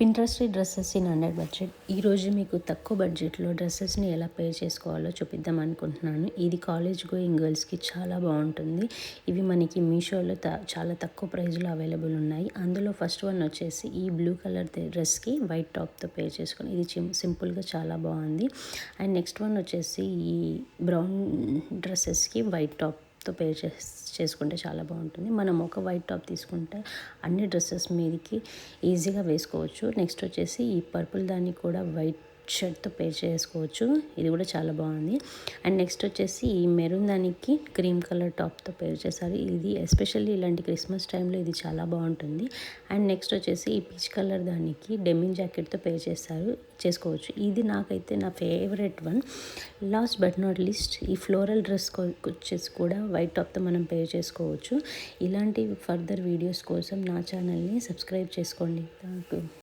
Pinterest dresses in under budget. ఈరోజు మీకు తక్కువ బడ్జెట్లో డ్రెస్సెస్ని ఎలా పేర్ చేసుకోవాలో చూపిద్దాం అనుకుంటున్నాను. ఇది కాలేజ్ గోయింగ్ గర్ల్స్కి చాలా బాగుంటుంది. ఇవి మనకి మీషోలో చాలా తక్కువ ప్రైస్లో అవైలబుల్ ఉన్నాయి. అందులో ఫస్ట్ వన్ వచ్చేసి ఈ బ్లూ కలర్ డ్రెస్కి వైట్ టాప్తో పేర్ చేసుకుని ఇది సింపుల్గా చాలా బాగుంది. అండ్ నెక్స్ట్ వన్ వచ్చేసి ఈ బ్రౌన్ డ్రెస్సెస్కి వైట్ టాప్తో పేర్ చేసుకుంటే చాలా బాగుంటుంది. మనం ఒక వైట్ టాప్ తీసుకుంటే అన్ని డ్రెస్సెస్ మీదకి ఈజీగా వేసుకోవచ్చు. నెక్స్ట్ వచ్చేసి ఈ పర్పుల్ దాన్ని కూడా వైట్ షర్ట్తో పేర్ చేసుకోవచ్చు. ఇది కూడా చాలా బాగుంది. అండ్ నెక్స్ట్ వచ్చేసి ఈ మెరూన్ దానికి క్రీమ్ కలర్ టాప్తో పేర్ చేశారు. ఇది ఎస్పెషల్లీ ఇలాంటి క్రిస్మస్ టైంలో ఇది చాలా బాగుంటుంది. అండ్ నెక్స్ట్ వచ్చేసి ఈ పీచ్ కలర్ దానికి డెమిన్ జాకెట్తో పేర్ చేసుకోవచ్చు. ఇది నాకైతే నా favourite one. Last but not least ఈ ఫ్లోరల్ డ్రెస్ వచ్చేసి కూడా వైట్ టాప్తో మనం పేర్ చేసుకోవచ్చు. ఇలాంటి ఫర్దర్ వీడియోస్ కోసం నా ఛానల్ని సబ్స్క్రైబ్ చేసుకోండి. Thank you.